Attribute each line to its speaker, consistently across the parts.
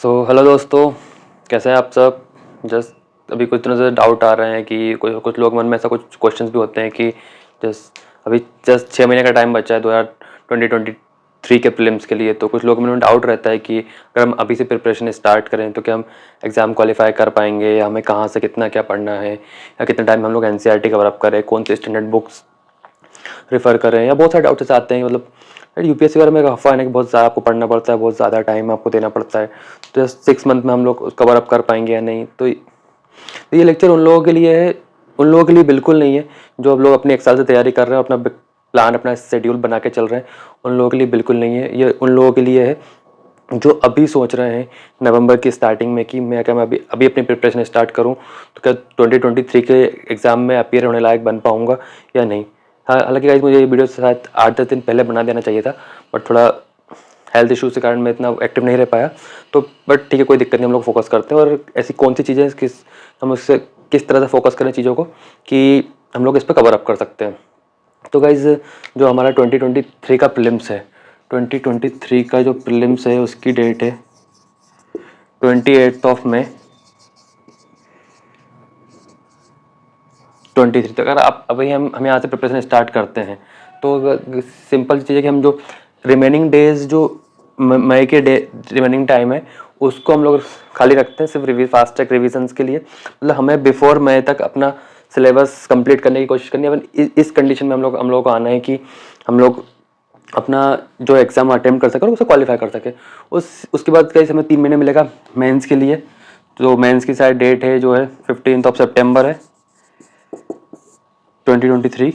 Speaker 1: Hello दोस्तों, कैसे हैं आप सब। जस्ट अभी कुछ दिनों से डाउट आ रहे हैं कि कुछ कुछ लोग मन में ऐसा कुछ क्वेश्चंस भी होते हैं कि अभी जस्ट 6 महीने का टाइम बचा है 2023 के प्रीलिम्स के लिए। तो कुछ लोगों में डाउट रहता है कि अगर हम अभी से प्रिपरेशन स्टार्ट करें तो क्या हम एग्ज़ाम क्वालिफाई कर पाएंगे, या हमें कहाँ से कितना क्या पढ़ना है, या कितना टाइम हम लोग एनसीईआरटी कवर अप करें, कौन सी स्टैंडर्ड बुक्स रेफ़र करें, या बहुत सारे डाउट्स आते हैं। मतलब यूपीएससी वगैरह में एक अफवाह है कि बहुत ज़्यादा आपको पढ़ना पड़ता है, बहुत ज़्यादा टाइम आपको देना पड़ता है। तो 6 मंथ में हम लोग कवर अप कर पाएंगे या नहीं। तो ये लेक्चर उन लोगों के लिए है, उन लोगों के लिए बिल्कुल नहीं है जो अब लोग अपने 1 साल से तैयारी कर रहे हैं, अपना प्लान अपना शेड्यूल बना के चल रहे हैं। उन लोगों के लिए बिल्कुल नहीं है। ये उन लोगों के लिए है जो अभी सोच रहे हैं नवंबर की स्टार्टिंग में कि मैं अभी अभी अपनी प्रिपरेशन स्टार्ट करूं तो क्या 2023 के एग्ज़ाम में अपीयर होने लायक बन पाऊंगा या नहीं। हालांकि गाइस मुझे ये वीडियो शायद 8-10 दिन पहले बना देना चाहिए था, बट थोड़ा हेल्थ इश्यूज़ के कारण मैं इतना एक्टिव नहीं रह पाया। तो बट ठीक है, कोई दिक्कत नहीं, हम लोग फोकस करते हैं। और ऐसी कौन सी चीज़ें हम उससे किस तरह से फोकस करें चीज़ों को कि हम लोग इस पर कवर अप कर सकते हैं। तो गाइज़ जो हमारा 2023 का प्रीलिम्स है, 2023 का जो प्रीलिम्स है उसकी डेट है 28 मई 23। तो अगर आप अभी हम यहाँ से प्रिपरेशन स्टार्ट करते हैं तो सिंपल चीज़ है कि हम जो रिमेनिंग डेज जो मई के डे रिमेनिंग टाइम है उसको हम लोग खाली रखते हैं सिर्फ फास्ट ट्रैक रिविजन्स के लिए। मतलब हमें बिफोर मई तक अपना सिलेबस कंप्लीट करने की कोशिश करनी है। इस कंडीशन में हम लोग को आना है कि हम लोग अपना जो एग्ज़ाम अटेम्प्ट कर सके और उसे क्वालिफाई कर सके। उसके बाद कई समय 3 महीने मिलेगा मेंस के लिए। तो मेंस की शायद डेट है जो है 15 सितंबर है 2023।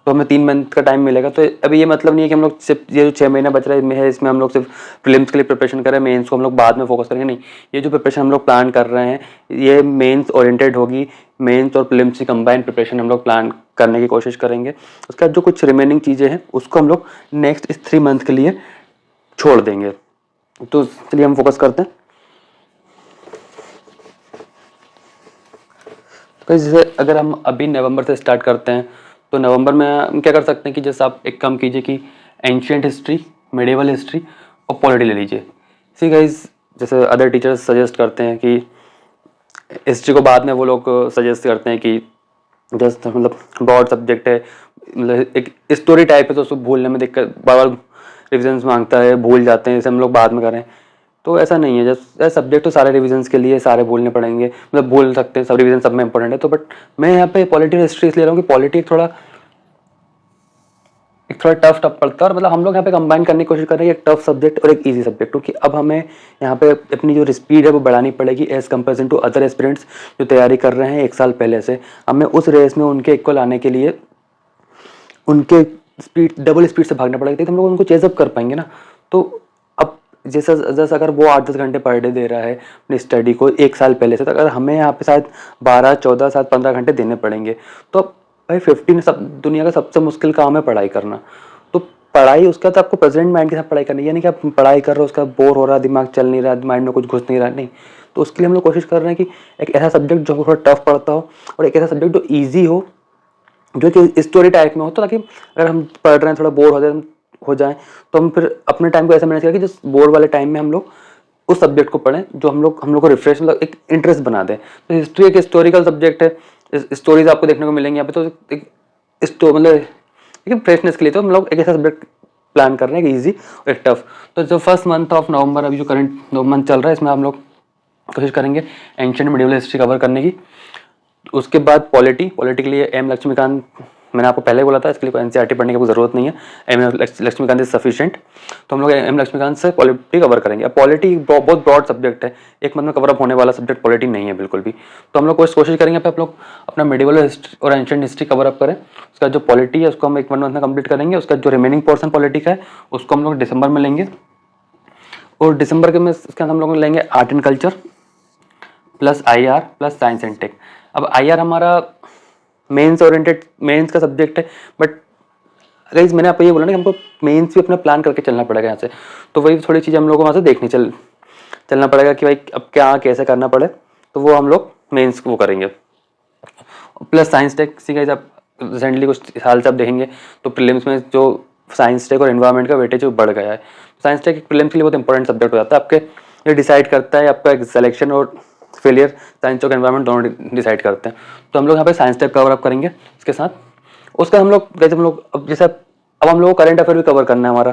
Speaker 1: तो हमें 3 मंथ का टाइम मिलेगा। तो अभी ये मतलब नहीं है कि हम लोग सिर्फ ये जो 6 महीना बच रहा है इसमें हम लोग सिर्फ प्रीलिम्स के लिए प्रिपरेशन करें, मेंस को हम लोग बाद में फोकस करेंगे। नहीं, ये जो प्रिपरेशन हम लोग प्लान कर रहे हैं ये मेंस ओरिएंटेड होगी। मेंस और प्रीलिम्स की कंबाइंड प्रिपरेशन हम लोग प्लान करने की कोशिश करेंगे। उसके बाद जो कुछ रिमेनिंग चीज़ें हैं उसको हम लोग नेक्स्ट इस 3 मंथ के लिए छोड़ देंगे। तो चलिए हम फोकस करते हैं। तो जैसे अगर हम अभी नवंबर से स्टार्ट करते हैं तो नवंबर में हम क्या कर सकते हैं कि जैसे आप एक काम कीजिए कि एंशियंट हिस्ट्री, मेडिवल हिस्ट्री और पॉलिटी ले लीजिए। सी गाइस, जैसे अदर टीचर्स सजेस्ट करते हैं कि हिस्ट्री को बाद में वो लोग सजेस्ट करते हैं कि जस्ट मतलब ब्रॉड सब्जेक्ट है, मतलब एक स्टोरी टाइप है तो उसको भूलने में दिक्कत, बार बार रिविजन्स मांगता है, भूल जाते हैं, जैसे हम लोग बाद में करें। तो ऐसा नहीं है, जब सब्जेक्ट तो सारे रिविजन्स के लिए सारे भूलने पड़ेंगे, मतलब भूल सकते हैं, सब रिविजन सब में इंपॉर्टेंट है। तो बट मैं यहाँ पे पॉलिटी हिस्ट्री इसलिए ले रहा हूँ कि पॉलिटी एक थोड़ा टफ पड़ता है। और मतलब हम लोग यहाँ पे कंबाइन करने की कोशिश कर रहे हैं एक टफ सब्जेक्ट और एक इजी सब्जेक्ट, क्योंकि अब हमें यहाँ पे अपनी जो स्पीड है वो बढ़ानी पड़ेगी as comparison to other aspirants जो तैयारी कर रहे हैं 1 साल पहले से। हमें उस रेस में उनके इक्वल आने के लिए उनके स्पीड डबल स्पीड से भागना पड़ेगा, तो हम लोग उनको चेजअप कर पाएंगे ना। तो अब जैसा जैसा अगर वो 8-10 घंटे पर डे दे रहा है अपनी स्टडी को 1 साल पहले से, तो अगर हमें यहाँ पे शायद 12-14 शायद 15 घंटे देने पड़ेंगे। तो अब भाई 15 सब दुनिया का सबसे मुश्किल काम है पढ़ाई करना। तो पढ़ाई उसका तो आपको प्रेजेंट माइंड के साथ पढ़ाई करनी है, यानी कि आप पढ़ाई कर रहे हो उसका बोर हो रहा है, दिमाग चल नहीं रहा, माइंड में कुछ घुस नहीं रहा, नहीं। तो उसके लिए हम लोग कोशिश कर रहे हैं कि एक ऐसा सब्जेक्ट जो थोड़ा टफ पड़ता हो और एक ऐसा सब्जेक्ट जो ईजी हो, जो कि स्टोरी टाइप में हो, तो ताकि अगर हम पढ़ रहे हैं थोड़ा बोर हो जाए तो हम फिर अपने टाइम को ऐसा मैनेज करें कि जिस बोर वाले टाइम में हम लोग उस सब्जेक्ट को पढ़ें जो हम लोग को रिफ्रेश, मतलब एक इंटरेस्ट बना दें। तो हिस्ट्री एक हिस्टोरिकल सब्जेक्ट है, स्टोरीज आपको देखने को मिलेंगी यहाँ पे। तो मतलब एक फ्रेशनेस के लिए तो हम लोग एक ऐसा सब्जेक्ट प्लान कर रहे हैं कि ईजी और एक टफ। तो जो फर्स्ट मंथ ऑफ नवंबर, अभी जो करंट 2 मंथ चल रहा है, इसमें हम लोग कोशिश करेंगे एंशिएंट मिडिवल हिस्ट्री कवर करने की। उसके बाद पॉलिटी के लिए एम लक्ष्मीकांत, मैंने आपको पहले बोला था, इसके लिए एनसीईआरटी पढ़ने की कोई ज़रूरत नहीं है, एम लक्ष्मीकांत इज सफिशिएंट। तो हम लोग एम लक्ष्मीकांत से पॉलिटी कवर करेंगे। अब पॉलिटी बहुत ब्रॉड सब्जेक्ट है, एक मंथ में कवर अप होने वाला सब्जेक्ट पॉलिटी नहीं है बिल्कुल भी। तो हम लोग कोशिश करेंगे आप लोग अपना मेडिवल हिस्ट्री और एंशिएंट हिस्ट्री कवर अप करें। उसका जो पॉलिटी है उसको हम 1 मंथ में कंप्लीट करेंगे। उसका जो रिमेनिंग पोर्सन पॉलिटी का है उसको हम लोग दिसंबर में लेंगे। और दिसंबर के में इसके अंदर हम लोग लेंगे art and culture plus IR plus science and tech. अब IR हमारा मेंस ओरिएंटेड, मेंस का सब्जेक्ट है, बट गाइस मैंने आपको ये बोला ना कि हमको मेंस भी अपना प्लान करके चलना पड़ेगा यहाँ से। तो वही थोड़ी चीज़ हम लोग को वहाँ से चलना पड़ेगा कि भाई अब क्या कैसे करना पड़े। तो वो हम लोग मेंस को वो करेंगे। Plus science tech, see guys आप रिसेंटली कुछ साल से आप देखेंगे तो प्रीलिम्स में जो साइंस टेक और एनवायरनमेंट का वेटेज वो बढ़ गया है। साइंस टेक प्रीलिम्स के लिए बहुत इंपॉर्टेंट सब्जेक्ट हो जाता है आपके। ये डिसाइड करता है आपका सिलेक्शन और फेलियर, साइंस और एनवायरनमेंट दोनों डिसाइड करते हैं। तो हम लोग यहाँ पे साइंस टाइप कवर अप करेंगे इसके साथ। उसका हम लोग जैसे हम लोग अब जैसे अब हम लोग को करंट अफेयर भी कवर करना है हमारा।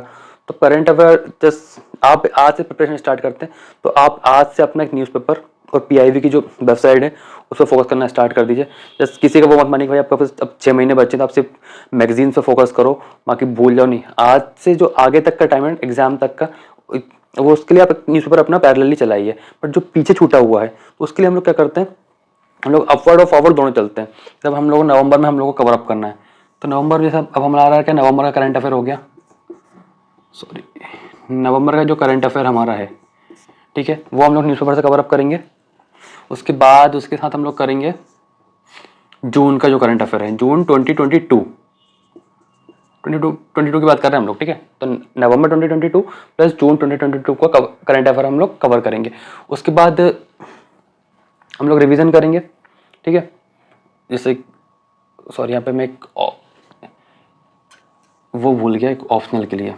Speaker 1: तो करंट अफेयर जस्ट आप आज से प्रिपरेशन स्टार्ट करते हैं, तो आप आज से अपना एक न्यूज़पेपर और पीआईबी की जो वेबसाइट है उस पर फोकस करना स्टार्ट कर दीजिए। जस्ट किसी का वो मत मानिए भाई आपका पास अब 6 महीने बचे तो आप सिर्फ मैगजीन पे फोकस करो, बाकी भूल जाओ नहीं। आज से जो आगे तक का टाइम है एग्जाम तक का, वो उसके लिए आप न्यूज़पेपर अपना पैरेलली चलाइए। बट जो पीछे छूटा हुआ है तो उसके लिए हम लोग क्या करते हैं, हम लोग अपवर्ड और फॉरवर्ड दोनों चलते हैं। जब हम लोग नवंबर में हम लोग को कवर अप करना है, तो नवंबर जैसा अब हमारा आ रहा है क्या, नवंबर का करंट अफेयर हो गया, सॉरी नवंबर का जो करंट अफेयर हमारा है, ठीक है, वो हम लोग न्यूज़पेपर से कवर अप करेंगे। उसके बाद उसके साथ हम लोग करेंगे जून का जो करंट अफेयर है, जून 2022 की बात कर रहे हैं हम लोग, ठीक है। तो नवंबर 2022 प्लस जून 2022 का करंट अफेयर हम लोग कवर करेंगे। उसके बाद हम लोग रिवीजन करेंगे, ठीक है। जैसे सॉरी यहाँ पे मैं एक वो भूल गया, एक ऑप्शनल के लिए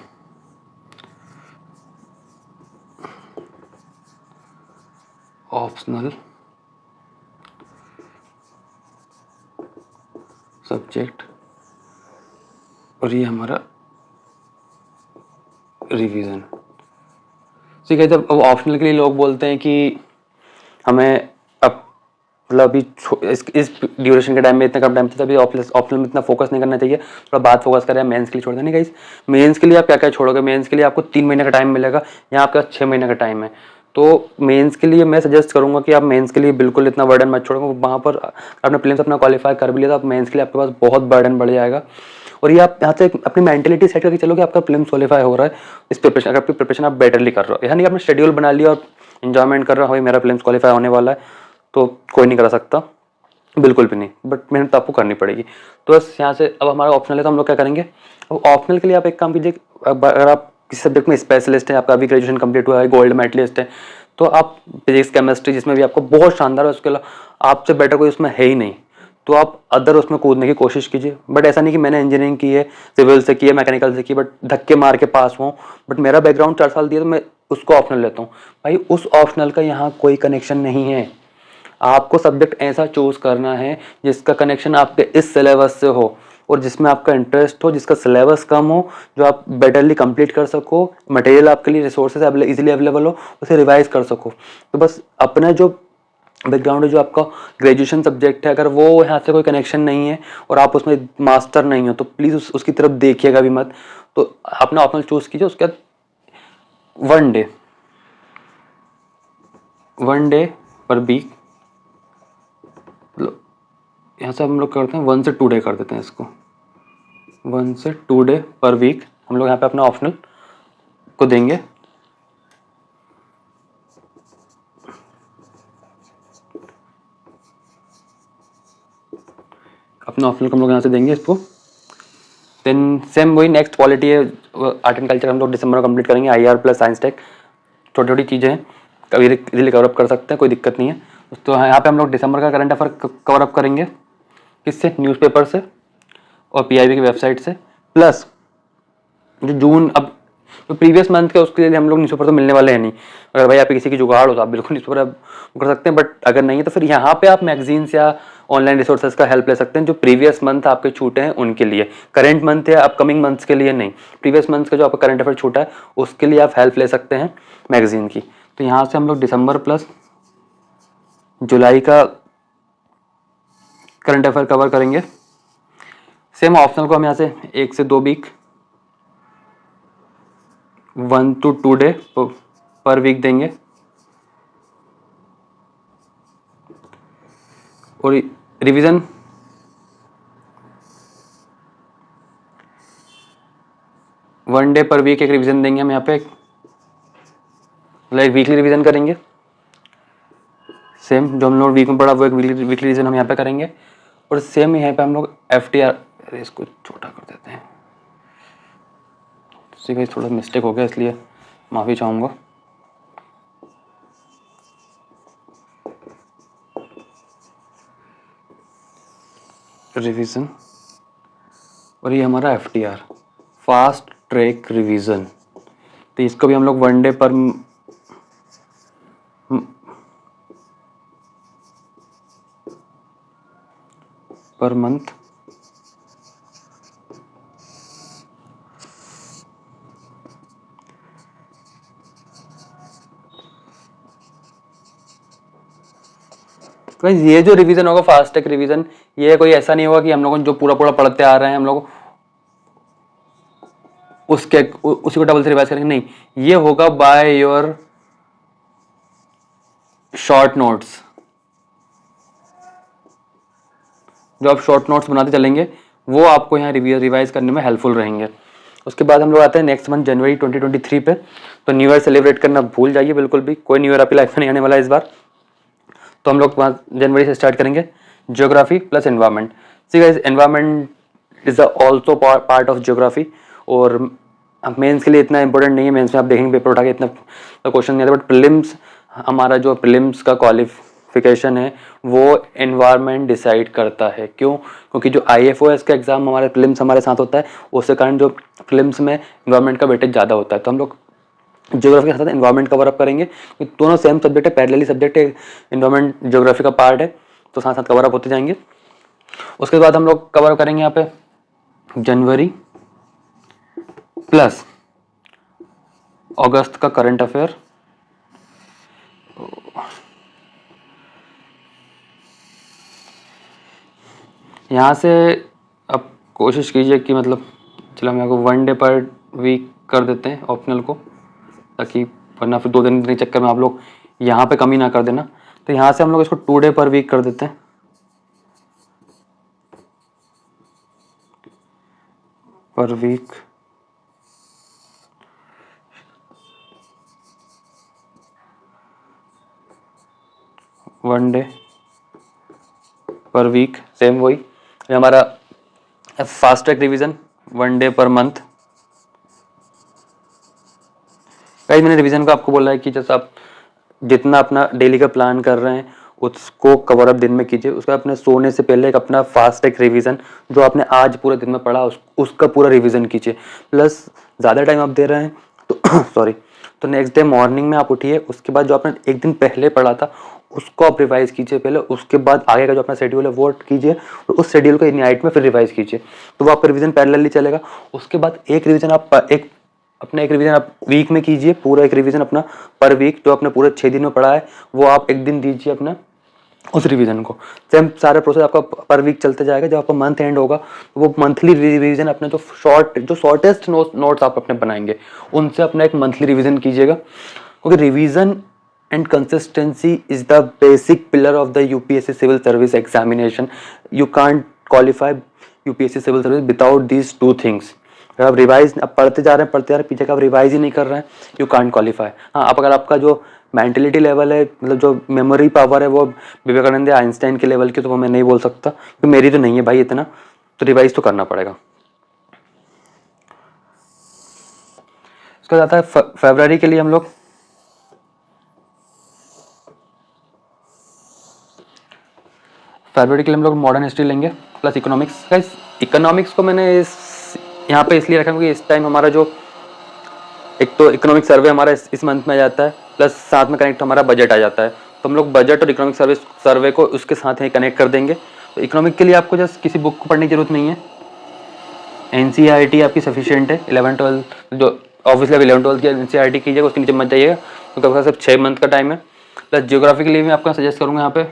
Speaker 1: ऑप्शनल सब्जेक्ट और ये हमारा रिवीजन, ठीक है। जब अब ऑप्शनल के लिए लोग बोलते हैं कि हमें अब मतलब अभी इस ड्यूरेशन के टाइम में इतना कम टाइम था, अभी ऑप्शनल में इतना फोकस नहीं करना चाहिए, थोड़ा बात फोकस करें, मेंस के लिए छोड़ दें। नहीं गाइस, मेंस के लिए आप क्या क्या छोड़ोगे, मेंस के लिए आपको 3 महीने का टाइम मिलेगा, यहाँ आपके पास 6 महीने का टाइम है। तो मेंस के लिए मैं सजेस्ट करूंगा कि आप मेंस के लिए बिल्कुल इतना बर्डन मत छोड़ो। वहाँ पर आपने प्रीलिम्स अपना क्वालिफाई कर भी लिया तो आप मेंस के लिए आपके पास बहुत बर्डन बढ़ जाएगा। और ये आप यहाँ से अपनी मेंटेलिटी सेट करके चलोगे, आपका प्रीलिम्स क्वालिफाई हो रहा है, इस प्रिपरेशन अगर आपकी प्रिपरेशन आप बेटरली कर रहे हो, यानी आपने शेड्यूल बना लिया और इन्जॉयमेंट कर रहा हो, भाई मेरा प्रीलिम्स क्वालिफाई होने वाला है, तो कोई नहीं करा सकता, बिल्कुल भी नहीं, बट मेहनत तो आपको करनी पड़ेगी। तो बस यहाँ से अब हमारा ऑप्शनल है, तो हम लोग क्या करेंगे, अब ऑप्शनल के लिए आप एक काम कीजिए, अगर आप किसी सब्जेक्ट में स्पेशलिस्ट है, आपका अभी ग्रेजुएशन कंप्लीट हुआ है, गोल्ड मेडलिस्ट है, तो आप फिजिक्स केमिस्ट्री जिसमें भी आपको बहुत शानदार है, उसके अलावा आपसे बेटर कोई उसमें है ही नहीं, तो आप अदर उसमें कूदने की कोशिश कीजिए। बट ऐसा नहीं कि मैंने इंजीनियरिंग की है, सिविल से की है, मैकेनिकल से की, बट धक्के मार के पास हूँ, बट मेरा बैकग्राउंड 4 साल दिया तो मैं उसको ऑप्शनल लेता हूँ। भाई उस ऑप्शनल का यहाँ कोई कनेक्शन नहीं है। आपको सब्जेक्ट ऐसा चूज करना है जिसका कनेक्शन आपके इस सिलेबस से हो और जिसमें आपका इंटरेस्ट हो, जिसका सिलेबस कम हो, जो आप बेटरली कंप्लीट कर सको, मटेरियल आपके लिए रिसोर्सेज इजीली अवेलेबल हो, उसे रिवाइज कर सको। तो बस अपना जो बैकग्राउंड है, जो आपका ग्रेजुएशन सब्जेक्ट है, अगर वो यहाँ से कोई कनेक्शन नहीं है और आप उसमें मास्टर नहीं हो, तो प्लीज़ उसकी तरफ देखिएगा भी मत। तो अपना ऑप्शनल चूज कीजिए। उसके बाद वन डे पर वीक, यहाँ से हम लोग करते हैं 1 से 2 डे कर देते हैं इसको, 1 से 2 डे पर वीक हम लोग यहाँ पे अपना ऑप्शनल को देंगे। अपना ऑप्शनल को हम लोग यहाँ से देंगे इसको। देन सेम वही नेक्स्ट क्वालिटी है, आर्ट एंड कल्चर हम लोग दिसंबर में कंप्लीट करेंगे, IR प्लस साइंस टेक, छोटी छोटी चीज़ें हैं, कभी इजीली कवर अप कर सकते हैं, कोई दिक्कत नहीं है। तो यहाँ पे हम लोग दिसंबर का करंट अफेयर कवर अप करेंगे, किससे, न्यूज़पेपर से और पीआईबी की वेबसाइट से, प्लस जो जून अब जो प्रीवियस मंथ के उसके लिए हम लोग न्यूज़पेपर तो मिलने वाले हैं नहीं। अगर भाई आप किसी की जुगाड़ हो तो आप बिल्कुल न्यूज़पेपर आप कर सकते हैं, बट अगर नहीं है तो फिर यहाँ पे आप मैगजीन्स या ऑनलाइन रिसोर्सेज का हेल्प ले सकते हैं, जो प्रीवियस मंथ आपके छूटे हैं उनके लिए, करंट मंथ या अपकमिंग मंथ्स के लिए नहीं, प्रीवियस मंथ का जो आपका करंट अफेयर छूटा है उसके लिए आप हेल्प ले सकते हैं मैगजीन की। तो यहाँ से हम लोग दिसंबर प्लस जुलाई का करंट अफेयर कवर करेंगे। सेम ऑप्शनल को हम यहाँ से 1 से 2 week, 1 to 2 day per week देंगे। और revision one day per week एक रिवीजन देंगे हम यहाँ पे, लाइक वीकली रिवीजन करेंगे। सेम जो हम लोग वीक में पढ़ा वो एक वीकली रिवीजन हम यहाँ पे करेंगे। और सेम यहाँ पे हम लोग FTR, इसको छोटा कर देते हैं, इसी थोड़ा मिस्टेक हो गया इसलिए माफ़ी चाहूँगा। रिवीजन और ये हमारा FTR फास्ट ट्रैक रिवीजन, तो इसको भी हम लोग 1 डे पर पर मंथ गाइस ये जो रिवीजन होगा फास्ट ट्रैक रिवीजन, ये कोई ऐसा नहीं होगा कि हम लोग जो पूरा पूरा पढ़ते आ रहे हैं हम लोग उसी को डबल से रिवाइज करेंगे, नहीं, ये होगा बाय योर शॉर्ट नोट्स। जो आप शॉर्ट नोट्स बनाते चलेंगे वो आपको यहाँ रिवाइज करने में हेल्पफुल रहेंगे। उसके बाद हम लोग आते हैं नेक्स्ट मंथ जनवरी 2023 पे। तो न्यू ईयर सेलिब्रेट करना भूल जाइए बिल्कुल भी, कोई न्यू ईयर आपकी लाइफ में नहीं आने वाला इस बार। तो हम लोग जनवरी से स्टार्ट करेंगे geography plus environment. See guys, environment is also part of geography, और मेंस के लिए इतना इंपॉर्टेंट नहीं है। मेंस में आप देखेंगे पेपर उठा के इतना क्वेश्चन नहीं आता, बट प्रीलिम्स, हमारा जो प्रीलिम्स का क्वालिफिकेशन है वो एनवायरमेंट डिसाइड करता है। क्यों? क्योंकि जो IFOS का एग्जाम हमारे प्रीलिम्स हमारे साथ होता है, उसके कारण जो प्रीलिम्स में एनवायरमेंट का वेटेज ज़्यादा होता है। तो हम लोग ज्योग्राफी के साथ एनवायरमेंट कवर अप करेंगे, दोनों सेम सब्जेक्ट है, पैरेलली सब्जेक्ट है, एनवायरमेंट ज्योग्राफी का पार्ट है, तो साथ साथ कवर अप होते जाएंगे। उसके बाद हम लोग कवर करेंगे यहाँ पे जनवरी प्लस अगस्त का करंट अफेयर। यहाँ से अब कोशिश कीजिए कि मतलब चलो हम यहाँ को 1 डे पर वीक कर देते हैं ऑप्शनल को, ताकि वरना फिर 2 दिन के चक्कर में आप लोग यहाँ पे कमी ना कर देना। तो यहाँ से हम लोग इसको 2 डे पर वीक कर देते हैं, per week. One day per week, same वही हमारा fast track revision 1 day per month. Guys मैंने रिवीजन का आपको बोला है कि जैसे आप जितना अपना डेली का प्लान कर रहे हैं उसको कवर अप दिन में कीजिए। उसका अपने सोने से पहले एक अपना फास्ट ट्रैक रिवीजन जो आपने आज पूरे दिन में पढ़ा उसका पूरा रिवीजन कीजिए। प्लस ज़्यादा टाइम आप दे रहे हैं तो सॉरी, तो नेक्स्ट डे मॉर्निंग में आप उठिए, उसके बाद जो आपने एक दिन पहले पढ़ा था उसको आप रिवाइज कीजिए पहले, उसके बाद आगे का जो अपना शेड्यूल है वो कीजिए, और उस शेड्यूल को नाइट में फिर रिवाइज कीजिए, तो वो आपका रिवीजन पैरेलली चलेगा। उसके बाद एक रिवीजन आप वीक में कीजिए, पूरा एक रिवीजन अपना पर वीक जो आपने पूरे 6 दिन में पढ़ा है वो आप एक दिन दीजिए अपना उस रिवीजन को। सेम सारा प्रोसेस आपका पर वीक चलते जाएगा। जब आपका मंथ एंड होगा तो वो मंथली रिवीजन अपने जो शॉर्टेस्ट नोट्स आप अपने बनाएंगे उनसे अपना एक मंथली रिवीजन कीजिएगा, क्योंकि revision and consistency is the basic pillar of the UPSC civil service examination. You can't qualify UPSC civil service without these 2 things. अगर आप रिवाइज अब पढ़ते जा रहे हैं पीछे का आप रिवाइज ही नहीं कर रहे हैं, यू कांट क्वालिफाई। हाँ, आप अगर आपका जो मेंटलिटी लेवल है, मतलब जो मेमोरी पावर है वो विवेकानंद या आइंस्टाइन के लेवल की, तो वो मैं नहीं बोल सकता, तो मेरी तो नहीं है भाई इतना, तो रिवाइज तो करना पड़ेगा। उसके बाद आता है फरवरी के लिए हम लोग मॉडर्न हिस्ट्री लेंगे प्लस इकोनॉमिक्स। गाइस इकोनॉमिक्स को मैंने यहाँ पे इसलिए रखा क्योंकि इस टाइम हमारा जो एक तो इकोनॉमिक सर्वे हमारा इस मंथ में आ जाता है, प्लस साथ में कनेक्ट हमारा बजट आ जाता है, तो हम लोग बजट और इकोनॉमिक सर्वे को उसके साथ ही कनेक्ट कर देंगे। तो इकोनॉमिक के लिए आपको जस्ट किसी बुक को पढ़ने की जरूरत नहीं है, NCERT आपकी सफिशिएंट है। 11-12 जो ऑब्वियसली 11-12 की NCERT कीजिएगा, उसके नीचे मत जाइएगा क्योंकि आपके पास सिर्फ 6 मंथ का टाइम है। प्लस जियोग्राफी के लिए मैं आपको सजेस्ट करूँगा यहाँ पे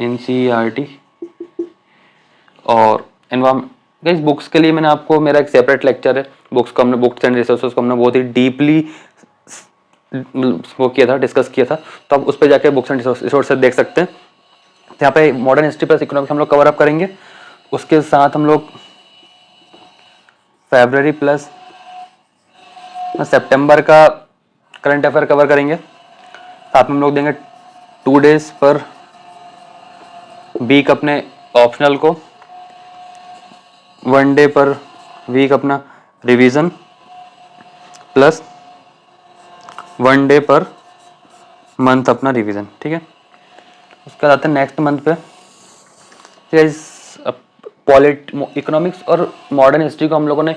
Speaker 1: NCERT और एनवायरमेंट। गाइस बुक्स के लिए मैंने आपको, मेरा एक सेपरेट लेक्चर है बुक्स एंड रिसोर्सेज को हमने बहुत ही डीपली वो किया था, डिस्कस किया था, तो आप उस पर जाके बुक्स एंड रिसोर्सेज देख सकते हैं। तो यहाँ पे मॉडर्न हिस्ट्री प्लस इकोनॉमिक्स हम लोग कवर अप करेंगे। उसके साथ हम लोग फरवरी प्लस सितंबर का करंट अफेयर कवर करेंगे। साथ में हम लोग देंगे 2 डेज पर वीक अपने ऑप्शनल को, 1 डे पर वीक अपना revision, plus 1 day per month अपना रिवीजन। ठीक है, उसके बाद आते हैं नेक्स्ट मंथ पे। इकोनॉमिक्स और मॉडर्न हिस्ट्री को हम लोगों ने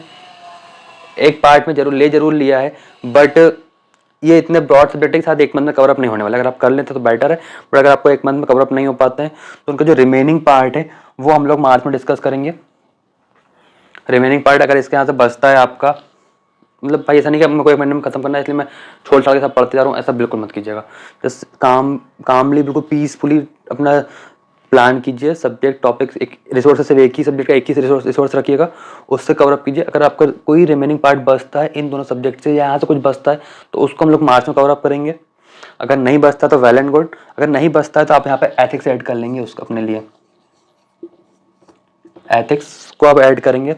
Speaker 1: एक पार्ट में जरूर लिया है, बट ये इतने ब्रॉड सब्जेक्ट के साथ एक मंथ में कवर अप नहीं होने वाला। अगर आप कर लेते तो बेटर है, बट अगर आपको एक मंथ में कवर अप नहीं हो पाते हैं तो उनका जो रिमेनिंग पार्ट है वो हम लोग मार्च में डिस्कस करेंगे। रिमेनिंग पार्ट अगर इसके यहाँ से बचता है आपका, मतलब भाई ऐसा नहीं कि मेरे को एक महीने में खत्म करना है इसलिए मैं छोड़ छाड़ के सब पढ़ते जा रहा हूँ, ऐसा बिल्कुल मत कीजिएगा। जस्ट कामली बिल्कुल पीसफुली अपना प्लान कीजिए। सब्जेक्ट टॉपिक्स एक रिसोर्स से एक ही सब्जेक्ट का एक ही रिसोर्स रखिएगा, उससे कवर अप कीजिए। अगर आपका कोई रिमेनिंग पार्ट बचता है इन दोनों सब्जेक्ट से या यहाँ से कुछ बचता है तो उसको हम लोग मार्च में कवर अप करेंगे। अगर नहीं बचता तो वेल एंड गुड, अगर नहीं बचता है तो आप यहाँ पे एथिक्स ऐड कर लेंगे उसको अपने लिए, एथिक्स को आप ऐड करेंगे।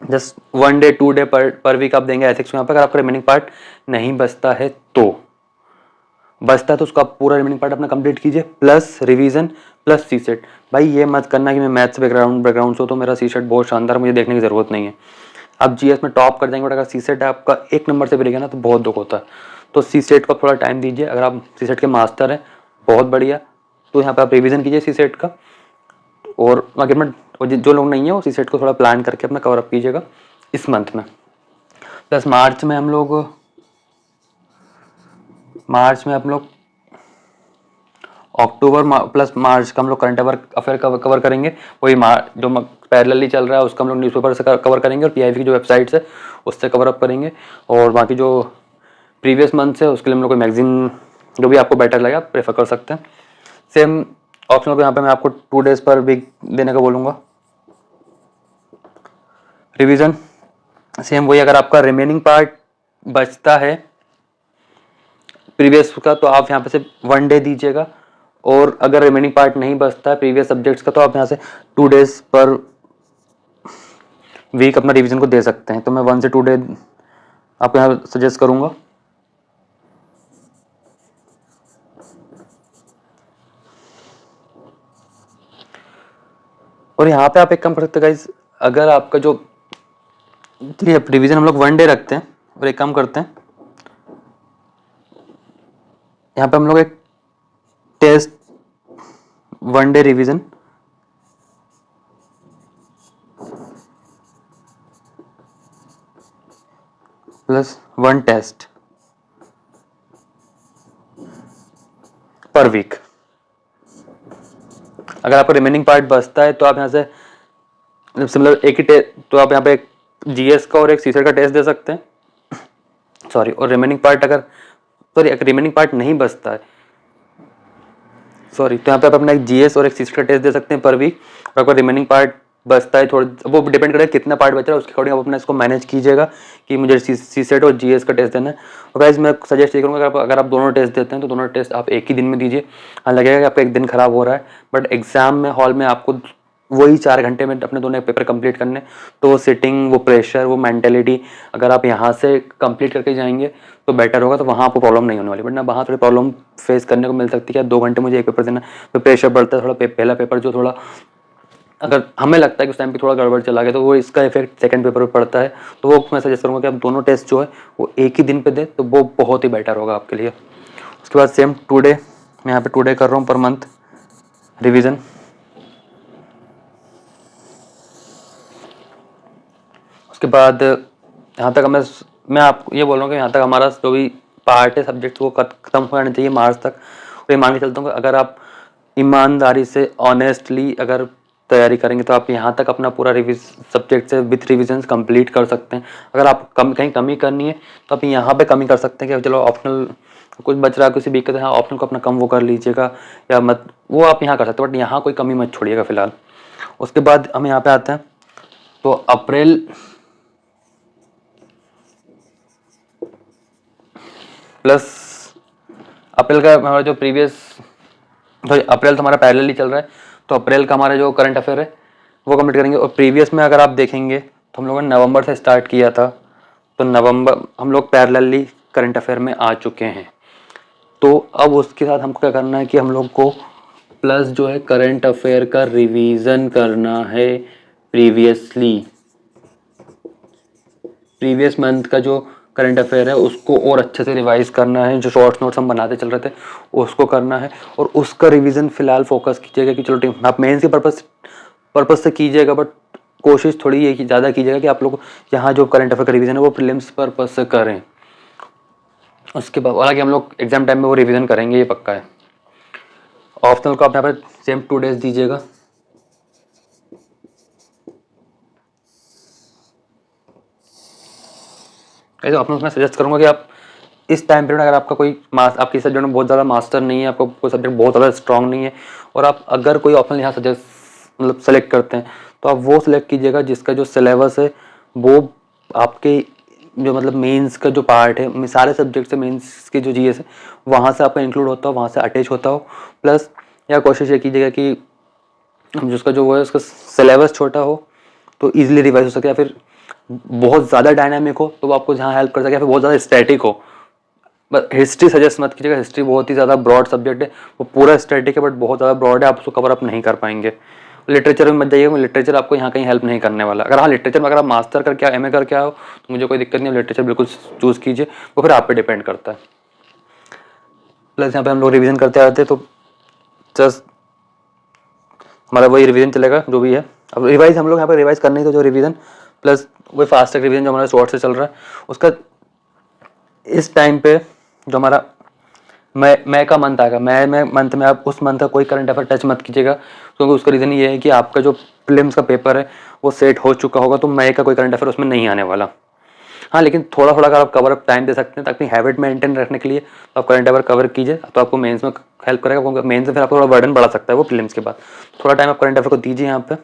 Speaker 1: Just 1 day 2 day per week आप देंगे एथिक्स को यहाँ पर। अगर आपका रिमेनिंग पार्ट नहीं बचता है तो बचता है तो उसको आप पूरा रिमेनिंग पार्ट अपना कंप्लीट कीजिए, प्लस रिवीजन प्लस सी सेट। भाई ये मत करना कि मैं मैथ्स बैकग्राउंड से हो तो मेरा सी सेट बहुत शानदार, मुझे देखने की जरूरत नहीं है। आप जीएस में टॉप कर जाएंगे, बट अगर सी सेट आपका 1 नंबर से भी रहेगा ना तो बहुत दुख होता है। तो सी सेट को थोड़ा टाइम दीजिए। अगर आप सी सेट के मास्टर हैं बहुत बढ़िया, तो यहाँ पर आप रिविजन कीजिए सी सेट का। और अगर मैं जो लोग नहीं है वो सी सेट को थोड़ा प्लान करके अपना कवर अप कीजिएगा इस मंथ में। प्लस मार्च में हम लोग अक्टूबर प्लस मार्च का हम लोग करंट अफेयर कवर करेंगे। वही जो पैरेलली चल रहा है उसका हम लोग न्यूज़पेपर से कवर करेंगे और पीआईबी की जो वेबसाइट्स है उससे कवर अप करेंगे। और बाकी जो प्रीवियस मंथ है उसके लिए हम लोग कोई मैगजीन जो भी आपको बेटर लगे आप प्रेफर कर सकते हैं। सेम ऑप्शनल पे यहाँ पे मैं आपको 2 डेज पर वीक देने का बोलूँगा। रिवीजन सेम वही, अगर आपका रिमेनिंग पार्ट बचता है प्रीवियस का तो आप यहाँ पे से 1 डे दीजिएगा। और अगर रिमेनिंग पार्ट नहीं बचता है प्रीवियस सब्जेक्ट्स का तो आप यहाँ से 2 डेज पर वीक अपना रिवीजन को दे सकते हैं। तो मैं 1 से 2 डे आपको यहाँ सजेस्ट करूँगा। और यहाँ पे आप एक काम कर सकते हैं गाइज, अगर आपका जो रिवीजन हम लोग 1 डे रखते हैं और एक काम करते हैं यहाँ पे हम लोग एक test 1 day revision plus 1 test per week. अगर आपका रिमेनिंग पार्ट बचता है तो आप यहाँ से मतलब एक ही टेस्ट, तो आप यहाँ पे एक जीएस का और एक सीसेट का टेस्ट दे सकते हैं। सॉरी, और रिमेनिंग पार्ट अगर रिमेनिंग पार्ट नहीं बचता है तो यहाँ पे आप अपना एक जीएस और एक सीसेट का टेस्ट दे सकते हैं पर वीक। और आपका रिमेनिंग पार्ट बचता है थोड़ा, वो डिपेंड करेगा कितना पार्ट बच रहा है उसके अकॉर्डिंग आप अपना इसको मैनेज कीजिएगा कि मुझे सी सेट और जीएस का टेस्ट देना है। और गाइस मैं सजेस्ट ये करूँगा अगर आप दोनों टेस्ट देते हैं तो दोनों टेस्ट आप एक ही दिन में दीजिए। हाँ लगेगा कि आपका एक दिन खराब हो रहा है, बट एग्जाम में हॉल में आपको वही 4 घंटे में अपने दोनों पेपर कंप्लीट करने, तो वो सिटिंग, वो प्रेशर, वो मेंटेलिटी अगर आप यहाँ से कंप्लीट करके जाएंगे तो बेटर होगा। तो वहाँ आपको प्रॉब्लम नहीं होने वाली, बट ना वहाँ थोड़ी प्रॉब्लम फेस करने को मिल सकती है। 2 घंटे मुझे एक पेपर देना, तो प्रेशर बढ़ता है थोड़ा। पहला पेपर जो थोड़ा अगर हमें लगता है कि उस टाइम पे थोड़ा गड़बड़ चला गया तो वो इसका इफेक्ट सेकंड पेपर पे पड़ता है। तो वो मैं सजेस्ट करूँगा कि आप दोनों टेस्ट जो है वो एक ही दिन पे दे, तो वो बहुत ही बेटर होगा आपके लिए। उसके बाद सेम 2 डे, मैं यहाँ पे 2 डे कर रहा हूँ पर मंथ रिवीजन। उसके बाद यहाँ तक मैं आपको ये बोल रहा हूँ कि यहाँ तक हमारा जो भी पार्ट है सब्जेक्ट वो खत्म हो जाना चाहिए मार्च तक। और ये मान के चलता हूँ अगर आप ईमानदारी से ऑनेस्टली अगर तैयारी करेंगे तो आप यहाँ तक अपना पूरा सब्जेक्ट से विथ रिविजन कंप्लीट कर सकते हैं। अगर आप कहीं कमी करनी है तो आप यहाँ पे कमी कर सकते हैं कि चलो ऑप्शनल कुछ बच रहा है, किसी दिक्कत है, हाँ ऑप्शनल को अपना कम वो कर लीजिएगा या मत, वो आप यहाँ कर सकते हैं, बट यहाँ कोई कमी मत छोड़िएगा फिलहाल। उसके बाद हम यहाँ पे आते हैं तो अप्रैल का हमारा जो अप्रैल तो हमारा पैरेलल ही चल रहा है, तो अप्रैल का हमारा जो करंट अफेयर है वो कंप्लीट करेंगे। और प्रीवियस में अगर आप देखेंगे तो हम लोगों ने नवंबर से स्टार्ट किया था, तो नवंबर हम लोग पैरेलली करंट अफेयर में आ चुके हैं। तो अब उसके साथ हमको क्या करना है कि हम लोग को प्लस जो है करंट अफेयर का रिवीजन करना है। प्रीवियस मंथ का जो करंट अफेयर है उसको और अच्छे से रिवाइज करना है। जो शॉर्ट्स नोट्स हम बनाते चल रहे थे उसको करना है और उसका रिवीजन फिलहाल फोकस कीजिएगा कि चलो टीम आप मेंस के पर्पस से कीजिएगा, बट कोशिश थोड़ी ये ज़्यादा कीजिएगा कि आप लोग यहाँ जो करंट अफेयर का रिवीजन है वो प्रीलिम्स पर्पस से करें। उसके बाद हालांकि हम लोग एग्जाम टाइम में वो रिवीजन करेंगे, ये पक्का है। ऑप्शनल को आप यहाँ पर सेम 2 डेज दीजिएगा। तो अपना मैं सजेस्ट करूँगा कि आप इस टाइम पीरियड, अगर आपका कोई आपकी सब्जेक्ट में बहुत ज़्यादा मास्टर नहीं है, आपको कोई सब्जेक्ट बहुत ज़्यादा स्ट्रॉन्ग नहीं है, और आप अगर कोई ऑप्शन यहाँ सजेस्ट मतलब सेलेक्ट करते हैं, तो आप वो सिलेक्ट कीजिएगा जिसका जो सिलेबस है वो आपके जो मतलब मेंस का जो पार्ट है, सारे सब्जेक्ट से मेंस के जो जीएस है वहाँ से आपका इंक्लूड होता हो, वहाँ से अटैच होता हो। प्लस या कोशिश ये कीजिएगा कि जिसका जो वो है उसका सिलेबस छोटा हो तो ईजिली रिवाइज हो सके, या फिर बहुत ज़्यादा डायनामिक हो तो वो आपको जहाँ हेल्प कर सके, या फिर बहुत ज़्यादा स्टैटिक हो। बट हिस्ट्री सजेस्ट मत कीजिएगा, हिस्ट्री बहुत ही ज़्यादा ब्रॉड सब्जेक्ट है, वो पूरा स्टैटिक है बट बहुत ज़्यादा ब्रॉड है, आप उसको कवर अप नहीं कर पाएंगे। लिटरेचर में मत जाइएगा, लिटरेचर आपको यहाँ कहीं हेल्प नहीं करने वाला। अगर हाँ लिटरेचर में अगर आप मास्टर करके एमए करके आओ तो मुझे कोई दिक्कत नहीं है, लिटरेचर बिल्कुल चूज़ कीजिए, वो फिर आप पे डिपेंड करता है। प्लस यहाँ पे हम लोग रिविजन करते आते हैं, तो जस्ट हमारा वही रिवीजन चलेगा जो भी है। अब रिवाइज हम लोग यहाँ पर रिवाइज करने ही, तो जो रिवीजन प्लस वही फास्ट ट्रैक रिवीजन जो हमारा शॉर्ट से चल रहा है उसका इस टाइम पे जो हमारा मई का मंथ आएगा, मई मंथ में आप उस मंथ का कोई करंट अफेयर टच मत कीजिएगा, क्योंकि उसका रीज़न ये है कि आपका जो प्रीलिम्स का पेपर है वो सेट हो चुका होगा, तो मई का कोई करंट अफेयर उसमें नहीं आने वाला। हाँ लेकिन थोड़ा थोड़ा अगर आप कवर अप टाइम दे सकते हैं ताकि हैबिट मेंटेन रखने के लिए, तो आप करंट अफेयर कवर कीजिए, तो आपको मेंस में हेल्प करेगा, क्योंकि मेंस में फिर आपको थोड़ा बर्डन बढ़ा सकता है वो प्रीलिम्स के बाद। थोड़ा टाइम आप करंट अफेयर को दीजिए यहाँ पे,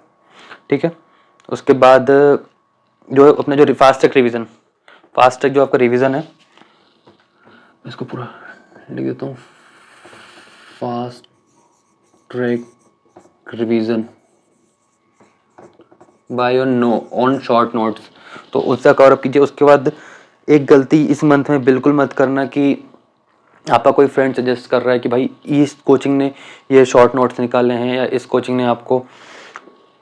Speaker 1: ठीक है। उसके बाद जो अपना जो fast track revision, fast track जो आपका रिविजन है, इसको पूरा लिख देता हूँ, fast track revision by your know on short notes, तो उसका कवर अप कीजिए। उसके बाद एक गलती इस मंथ में बिल्कुल मत करना कि आपका कोई फ्रेंड सजेस्ट कर रहा है कि भाई इस कोचिंग ने ये शॉर्ट नोट्स निकाले हैं, या इस कोचिंग ने आपको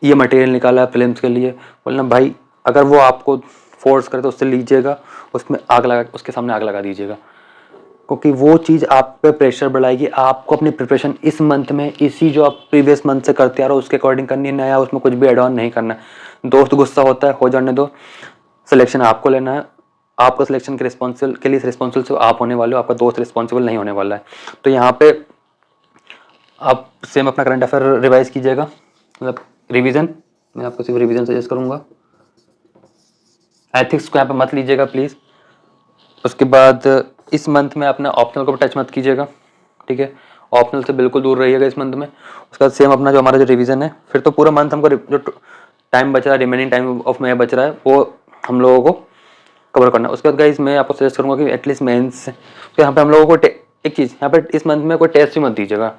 Speaker 1: ये मटेरियल निकाला है फिल्म्स के लिए, बोलना भाई अगर वो आपको फोर्स करे तो उससे लीजिएगा, उसमें आग लगा, उसके सामने आग लगा दीजिएगा, क्योंकि वो चीज़ आप पे प्रेशर बढ़ाएगी। आपको अपनी प्रिपरेशन इस मंथ में इसी जो आप प्रीवियस मंथ से करते आ रहे हो उसके अकॉर्डिंग करनी है, नया उसमें कुछ भी एड ऑन नहीं करना है। दोस्त गुस्सा होता है, हो जाने दो, सिलेक्शन आपको लेना है, आपका सिलेक्शन के रिस्पॉन्सिबल के लिए रिस्पॉन्सिबल सिर्फ आप होने वाले हो, आपका दोस्त रिस्पॉन्सिबल नहीं होने वाला है। तो यहाँ पे आप सेम अपना करंट अफेयर रिवाइज कीजिएगा, मतलब रिवीजन, मैं आपको सिर्फ रिवीजन सजेस्ट करूँगा। एथिक्स को यहाँ पे मत लीजिएगा प्लीज़। उसके बाद इस मंथ में अपना ऑप्शनल को टच मत कीजिएगा, ठीक है, ऑप्शनल से बिल्कुल दूर रहिएगा इस मंथ में। उसके बाद सेम अपना जो हमारा जो रिवीजन है, फिर तो पूरा मंथ हमको जो टाइम बच रहा है, रिमेनिंग टाइम ऑफ मई बच रहा है, वो हम लोगों को कवर करना है। उसके बाद गाइस मैं आपको सजेस्ट करूँगा कि एटलीस्ट मेंस, तो यहाँ पे हम लोगों को एक चीज़ यहाँ पे इस मंथ में कोई टेस्ट भी मत दीजिएगा।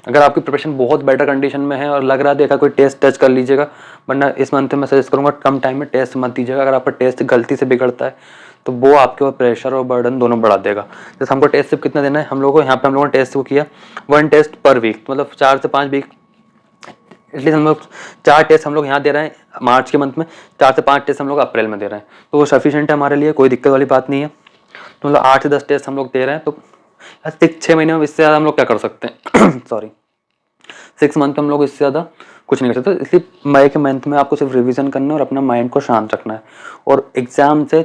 Speaker 1: अगर आपकी प्रिपरेशन बहुत बेटर कंडीशन में है और लग रहा है देखा कोई टेस्ट टच कर लीजिएगा, वरना इस मंथ में सजेस्ट करूँगा कम टाइम में टेस्ट मत दीजिएगा। अगर आपका टेस्ट गलती से बिगड़ता है तो वो आपके ऊपर प्रेशर और बर्डन दोनों बढ़ा देगा। जैसे हमको टेस्ट सिर्फ कितना देना है, हम लोगों को यहाँ पे हम लोगों ने टेस्ट को किया 1 टेस्ट पर वीक, मतलब 4 से 5 वीक एटलीस्ट हम लोग 4 टेस्ट हम लोग यहाँ दे रहे हैं मार्च के मंथ में, 4 से 5 टेस्ट हम लोग अप्रैल में दे रहे हैं, तो वो सफिशिएंट है हमारे लिए, कोई दिक्कत वाली बात नहीं है। तो मतलब 8 से 10 टेस्ट हम लोग दे रहे हैं, तो 6 महीने में इससे ज़्यादा हम लोग क्या कर सकते हैं सॉरी 6 मंथ में हम लोग इससे ज़्यादा कुछ नहीं कर सकते। इसलिए मई के मंथ में आपको सिर्फ रिवीजन करना है और अपना माइंड को शांत रखना है। और एग्ज़ाम से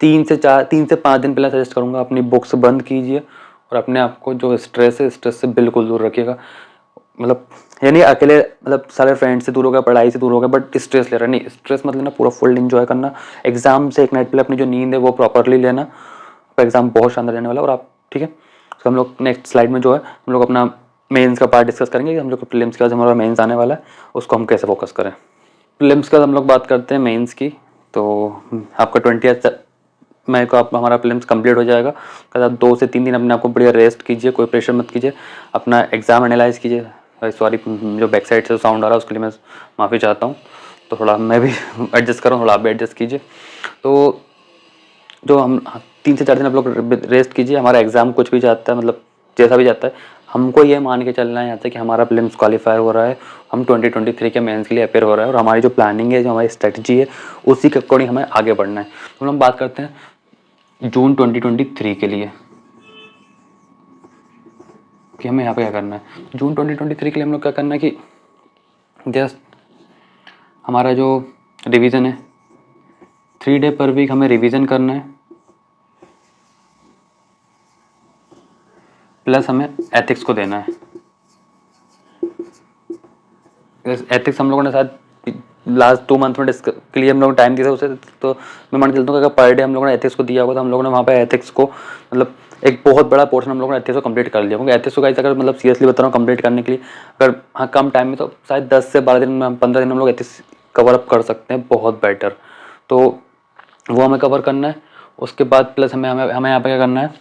Speaker 1: 3 से 5 दिन पहले सजेस्ट करूँगा अपनी बुक्स बंद कीजिए और अपने आप को जो स्ट्रेस है, स्ट्रेस से बिल्कुल दूर रखिएगा। मतलब ये नहीं अकेले मतलब सारे फ्रेंड से दूर हो गया, पढ़ाई से दूर हो गया, बट स्ट्रेस ले रहा है, नहीं स्ट्रेस मत लेना, पूरा फुल इंजॉय करना। एग्जाम से एक नाइट पहले अपनी जो नींद है वो प्रॉपरली लेना, तो एग्जाम बहुत शानदार जाने वाला। और आप ठीक है, तो हम लोग नेक्स्ट स्लाइड में जो है हम लोग अपना मेंस का पार्ट डिस्कस करेंगे कि हम लोग प्रीलिम्स के बाद हमारा मेंस आने वाला है उसको हम कैसे फोकस करें। प्रीलिम्स के बाद हम लोग बात करते हैं मेंस की। तो आपका 20 मई को आप हमारा प्रीलिम्स कंप्लीट हो जाएगा। कल आप 2 से 3 दिन अपने आपको बढ़िया रेस्ट कीजिए, कोई प्रेशर मत कीजिए, अपना एग्ज़ाम एनालाइज कीजिए। सॉरी जो बैक साइड से साउंड आ रहा है उसके लिए मैं माफ़ी चाहता हूँ, तो थोड़ा मैं भी एडजस्ट कर रहा हूँ, थोड़ा आप भी एडजस्ट कीजिए। तो जो हम 3 से 4 दिन आप लोग रेस्ट कीजिए। हमारा एग्ज़ाम कुछ भी जाता है, मतलब जैसा भी जाता है, हमको ये मान के चलना है यहाँ से कि हमारा प्रीलिम्स क्वालिफाई हो रहा है, हम 2023 के मेंस के लिए अपेयर हो रहा है, और हमारी जो प्लानिंग है, जो हमारी स्ट्रेटजी है, उसी के अकॉर्डिंग हमें आगे बढ़ना है। तो हम बात करते हैं जून 2023 के लिए कि हमें यहाँ पे क्या करना है। जून 2023 के लिए हम लोग क्या करना है कि जस्ट हमारा जो रिवीजन है 3 डे पर वीक हमें रिवीजन करना है। प्लस हमें एथिक्स को देना है। एथिक्स हम लोगों ने शायद लास्ट 2 मंथ में डिस्कस के लिए हम लोग टाइम दिया था उसे, तो मैं मान के चलता हूँ कि अगर पर डे हम लोगों ने एथिक्स को दिया होगा तो हम लोगों ने वहाँ पे एथिक्स को मतलब एक बहुत बड़ा पोर्शन हम लोगों ने एथिक्स को कंप्लीट कर लिया। क्योंकि एथिक्स को गाइस अगर मतलब सीरियसली बता रहा हूँ कंप्लीट करने के लिए अगर हाँ कम टाइम में तो शायद 10 से 12 दिन में 15 दिन में हम लोग एथिक्स कवर अप कर सकते हैं बहुत बेटर। तो वो हमें कवर करना है। उसके बाद प्लस हमें हमें हमें यहाँ पे क्या करना है,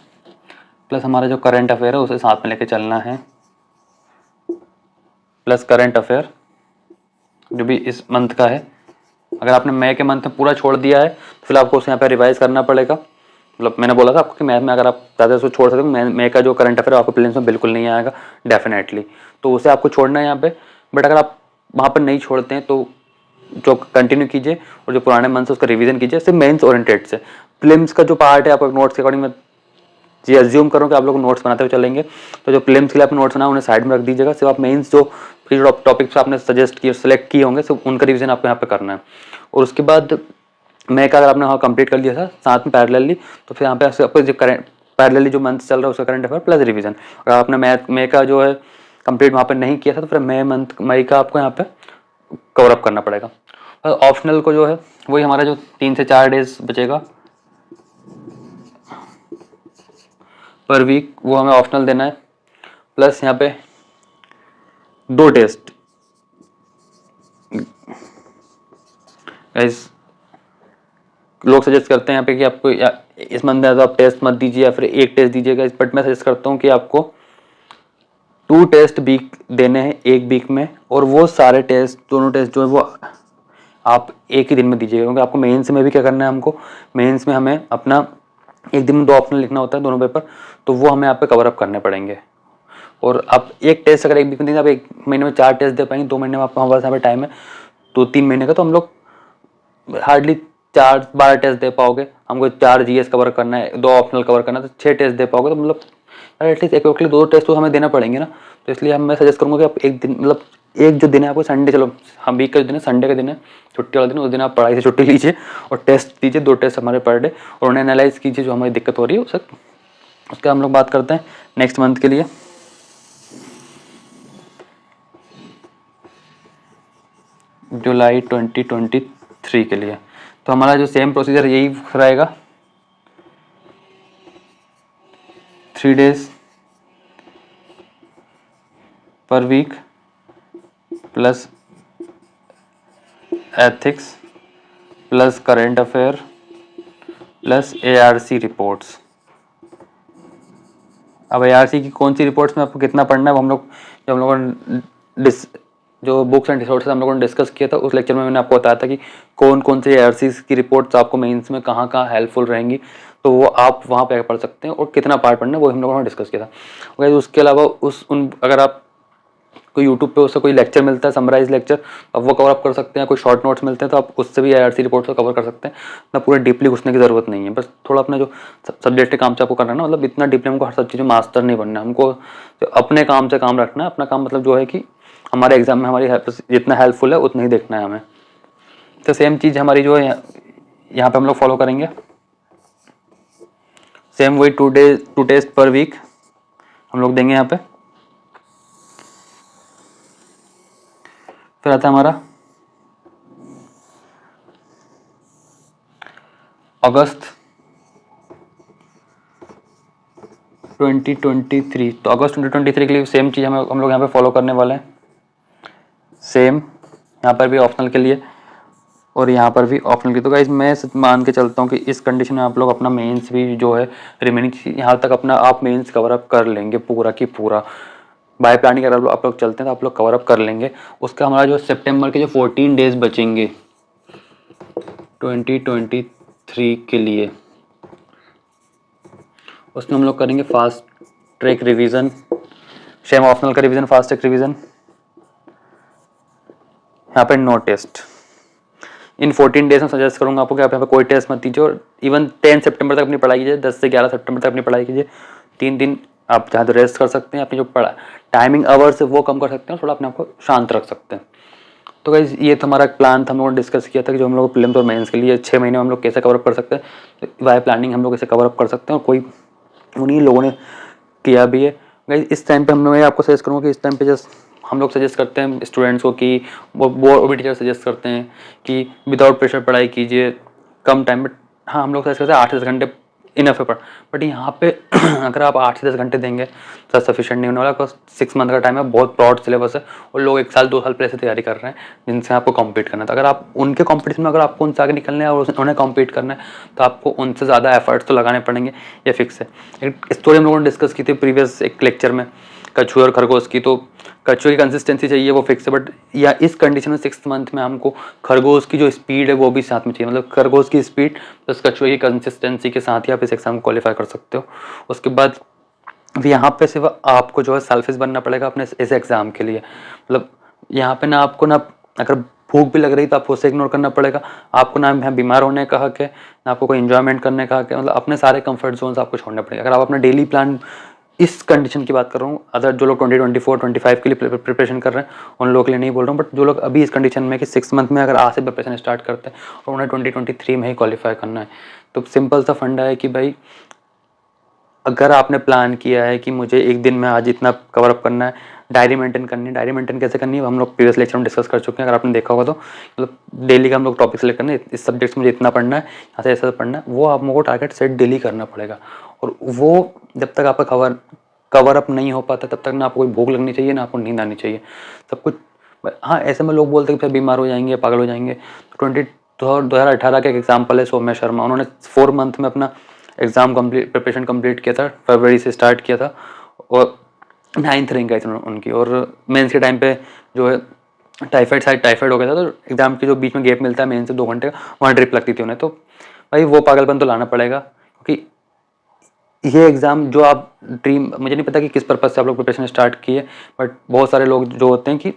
Speaker 1: प्लस हमारा जो करंट अफेयर है उसे साथ में लेके चलना है। प्लस करंट अफेयर जो भी इस मंथ का है, अगर आपने मई के मंथ में पूरा छोड़ दिया है तो फिर आपको उसे यहाँ पे रिवाइज करना पड़ेगा। मतलब मैंने बोला था आपको कि मैथ में अगर आप ज़्यादा उसको छोड़ सकते हो, मई का जो करंट अफेयर आपको प्रीलिम्स में बिल्कुल नहीं आएगा डेफिनेटली, तो उसे आपको छोड़ना है यहाँ पे। बट अगर आप वहाँ पर नहीं छोड़ते हैं तो जो कंटिन्यू कीजिए और जो पुराने मंथ है उसका रिवीजन कीजिए, सिर्फ मेंस ओरिएंटेड से। प्रीलिम्स का जो पार्ट है आपको नोट्स के अकॉर्डिंग मैं जी अज्यूम करो कि आप लोग नोट्स बनाते हुए चलेंगे, तो जो प्रीलिम्स के लिए आपने नोट्स बनाए उन्हें साइड में रख दीजिएगा। सिर्फ आप मेंस जो टॉपिक्स आपने सजेस्ट किए सेलेक्ट किए होंगे सिर्फ उनका रिवीजन आपको यहाँ पे करना है। और उसके बाद मई का अगर आपने वहाँ कंप्लीट कर लिया था साथ में पैरेलली, तो फिर यहाँ पे आपको जो करंट पैरेलली जो मंथ चल रहा है उसका करंट अफेयर प्लस रिवीजन। अगर आपने मई का जो है कंप्लीट वहाँ पे नहीं किया था तो फिर मई का आपको यहाँ पे कवर अप करना पड़ेगा। ऑप्शनल को जो है वही हमारा जो 3 से 4 डेज बचेगा पर वीक, वो हमें ऑप्शनल देना है। प्लस यहाँ पे 2 टेस्ट लोग सजेस्ट करते हैं यहाँ पे कि आपको इस मंथ में तो आप टेस्ट मत दीजिए या फिर एक टेस्ट दीजिएगा, बट मैं सजेस्ट करता हूँ कि आपको 2 टेस्ट वीक देने हैं एक वीक में, और वो सारे टेस्ट दोनों टेस्ट जो है वो आप एक ही दिन में दीजिएगा। क्योंकि आपको मेंस में भी क्या करना है, हमको मेंस में हमें अपना एक दिन में 2 ऑप्शनल लिखना होता है दोनों पेपर, तो वो हमें यहाँ पे कवर अप करने पड़ेंगे। और आप एक टेस्ट अगर एक वीक में देंगे, आप एक महीने में 4 टेस्ट दे पाएंगे, 2 महीने में आपको हमारे यहाँ पे टाइम है 2-3 महीने का, तो हम लोग हार्डली 4-12 टेस्ट दे पाओगे। हमको 4 जीएस कवर करना है, 2 ऑप्शनल कवर करना है, तो 6 टेस्ट दे पाओगे। तो मतलब एटलीस्ट एक के लिए 2 टेस्ट तो हमें देना पड़ेंगे ना। तो इसलिए मैं सजेस्ट करूँगा कि आप एक दिन मतलब एक जो दिन है आपको संडे, चलो हम वीक का जो दिन है संडे का दिन है छुट्टी वाला दिन, उस दिन आप पढ़ाई से छुट्टी लीजिए और टेस्ट दीजिए 2 टेस्ट हमारे पर डे, और उन्हें एनालाइज कीजिए जो हमारी दिक्कत हो रही है उसे। उसके हम लोग बात करते हैं नेक्स्ट मंथ के लिए। जुलाई 2023 के लिए तो हमारा जो सेम प्रोसीजर यही रहेगा, 3 days per week plus ethics plus current affair plus ARC reports. अब एआरसी की कौन सी रिपोर्ट्स में आपको कितना पढ़ना है वो हम लोग जब हम लोगों ने जो बुक्स एंड रिसोर्सेज हम लोगों ने डिस्कस किया था उस लेक्चर में मैंने आपको बताया था कि कौन कौन से एआरसी की रिपोर्ट्स आपको मेंस में कहाँ कहाँ हेल्पफुल रहेंगी, तो वो आप वहाँ पे पढ़ सकते हैं और कितना पार्ट पढ़ना है वो हम लोगों ने डिस्कस किया था। उसके अलावा अगर आप कोई यूट्यूब पे उससे कोई लेक्चर मिलता है समराइज लेक्चर, अब वो कवर अप कर सकते हैं। कोई शॉर्ट नोट्स मिलते हैं तो आप उससे भी एआरसी रिपोर्ट को कवर कर सकते हैं। ना पूरे डीपली घुसने की ज़रूरत नहीं है, बस थोड़ा अपना जो सब्जेक्ट के काम से आपको करना है ना, मतलब इतना डीपली हमको हर सब चीज़ें मास्टर नहीं बनना है, हमको अपने काम से काम रखना है। अपना काम मतलब जो है कि हमारे एग्जाम में हमारी जितना हेल्पफुल है उतना ही देखना है हमें। तो सेम चीज़ हमारी जो है यहाँ पे हम लोग फॉलो करेंगे, सेम वही 2 टेस्ट पर वीक हम लोग देंगे यहाँ पे। फिर आता है हमारा अगस्त 2023, तो अगस्त 2023 के लिए सेम चीज़ हम लोग यहाँ पे फॉलो करने वाले हैं। सेम यहाँ पर भी ऑप्शनल के लिए और यहाँ पर भी ऑप्शनल के। तो गाइस मैं मान के चलता हूँ कि इस कंडीशन में आप लोग अपना मेंस भी जो है रिमेनिंग यहाँ तक अपना आप मेंस कवर अप कर लेंगे पूरा की पूरा। बाय प्लानिंग अगर आप लोग चलते हैं तो आप लोग कवर अप कर लेंगे। उसका हमारा जो सितंबर के जो 14 डेज बचेंगे 2023 के लिए, उसमें हम लोग करेंगे fast track revision, same optional का रिवीजन, फास्ट ट्रैक रिवीजन। यहाँ पे नो टेस्ट इन 14 डेज में सजेस्ट करूँगा आपको कि आप यहाँ पे कोई टेस्ट मत दीजिए और इवन 10 सितंबर तक अपनी पढ़ाई कीजिए, 10 से 11 सितंबर तक अपनी पढ़ाई कीजिए। 3 दिन आप जहाँ तो रेस्ट कर सकते हैं, अपनी जो टाइमिंग आवर्स है वो कम कर सकते हैं, थोड़ा अपने आप को शांत रख सकते हैं। तो गाइस ये तो हमारा प्लान था, हम लोगों ने डिस्कस किया था कि जो हम लोग प्रीलिम्स और मेंस के लिए 6 महीने में हम लोग कैसे कवर अप कर सकते हैं, तो वाई प्लानिंग हम लोग कैसे कवर अप कर सकते हैं, और कोई उन्हीं लोगों ने किया भी है। गाइस इस टाइम पे मैं आपको सजेस्ट करूँगा कि इस टाइम पे जस्ट हम लोग सजेस्ट करते हैं स्टूडेंट्स को कि वो भी टीचर सजेस्ट करते हैं कि विदाउट प्रेशर पढ़ाई कीजिए, कम टाइम में। हाँ, हम लोग सजेस्ट करते हैं 8 से 10 घंटे इनफ है बट यहाँ पे अगर आप 8 से 10 घंटे देंगे तो सफिशिएंट नहीं होने वाला, बिकॉज 6 मंथ का टाइम है, बहुत ब्रॉड सिलेबस है और लोग 1 साल 2 साल पहले से तैयारी कर रहे हैं जिनसे आपको कॉम्पीट करना है। तो अगर आप उनके कॉम्पिटिशन में अगर आपको उनसे आगे निकलना है और उन्हें कॉम्पीट करना है तो आपको उनसे ज़्यादा एफर्ट्स तो लगाने पड़ेंगे, ये फिक्स है। एक स्टोरी हम लोगों ने डिस्कस की थी प्रीवियस एक लेक्चर में, कछुए और खरगोश की। तो कछुए की कंसिस्टेंसी चाहिए, वो फिक्स है, बट या इस कंडीशन में 6 मंथ में हमको खरगोश की जो स्पीड है वो भी साथ में चाहिए, मतलब खरगोश की स्पीड प्लस कछुए की कंसिस्टेंसी के साथ ही आप इस एग्जाम को क्वालिफाई कर सकते हो। उसके बाद यहाँ पे सिर्फ आपको जो है सेल्फिश बनना पड़ेगा अपने इस एग्ज़ाम के लिए। मतलब यहाँ पे ना आपको ना अगर भूख भी लग रही तो आपको उसे इग्नोर करना पड़ेगा, आपको ना यहाँ बीमार होने का हक है, ना आपको कोई इन्जॉयमेंट करने का हक है, मतलब अपने सारे कंफर्ट जोन्स आपको छोड़ने पड़ेंगे। अगर आप अपना डेली प्लान, इस कंडीशन की बात कर रहा हूँ, अदर जो लोग 2024-25 के लिए प्रिपरेशन कर रहे हैं उन लोगों के लिए नहीं बोल रहा हूँ, बट जो लोग अभी इस कंडीशन में कि 6 मंथ में अगर आज से प्रिपरेशन स्टार्ट करते हैं और उन्हें 2023 में ही क्वालिफाई करना है, तो सिंपल सा फंडा है कि भाई अगर आपने प्लान किया है कि मुझे एक दिन में आज इतना कवर अप करना है, डायरी मेंटेन करनी है। डायरी मेंटेन कैसे करनी है हम लोग प्रीवियस लेक्चर में डिस्कस कर चुके हैं, अगर आपने देखा होगा तो। मतलब डेली का हम लोग टॉपिक सेलेक्ट करना है, इस सब्जेक्ट में मुझे इतना पढ़ना है, यहाँ से ऐसा पढ़ना है, वो आप लोगों को टारगेट सेट डेली करना पड़ेगा। और वो जब तक आपका कवर अप नहीं हो पाता तब तक ना आपको कोई भूख लगनी चाहिए, ना आपको नींद आनी चाहिए, सब कुछ। हाँ, ऐसे में लोग बोलते हैं कि फिर बीमार हो जाएंगे, पागल हो जाएंगे। 2018 का एक एग्जाम्पल है सौम्या शर्मा, उन्होंने 4 मंथ में अपना एग्ज़ाम प्रिपरेशन कंप्लीट किया था, फरवरी से स्टार्ट किया था और 9th रैंक आई थी उनकी। और मेंस के टाइम पे जो है टाइफाइड हो गया था, तो एग्ज़ाम के जो बीच में गैप मिलता है मेंस से 2 घंटे का, वहाँ ड्रिप लगती थी उन्हें। तो भाई वो पागलपन तो लाना पड़ेगा, क्योंकि ये एग्ज़ाम जो आप ड्रीम, मुझे नहीं पता कि किस पर्पज़ से आप लोग प्रिपरेशन स्टार्ट किए, बट बहुत सारे लोग जो होते हैं कि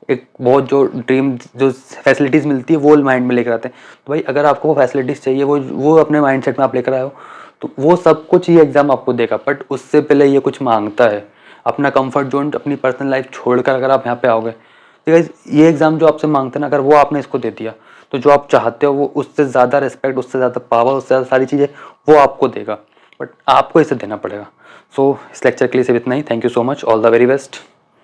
Speaker 1: एक बहुत जो ड्रीम जो फैसिलिटीज़ मिलती है वो माइंड में लेकर आते हैं। तो भाई अगर आपको वो फैसिलिटीज़ चाहिए, वो अपने माइंडसेट में आप लेकर आए हो, तो वो सब कुछ ये एग्ज़ाम आपको देगा। बट उससे पहले ये कुछ मांगता है, अपना कंफर्ट जोन, अपनी पर्सनल लाइफ छोड़कर अगर आप यहाँ पे आओगे तो गाइस ये एग्ज़ाम जो आपसे मांगते हैं ना, अगर वो आपने इसको दे दिया तो जो आप चाहते हो वो उससे ज़्यादा रिस्पेक्ट, उससे ज़्यादा पावर, उससे ज़्यादा सारी चीज़ें वो आपको देगा, बट आपको इसे देना पड़ेगा। सो इस लेक्चर के लिए सिर्फ इतना ही। Thank you so much, all the very best.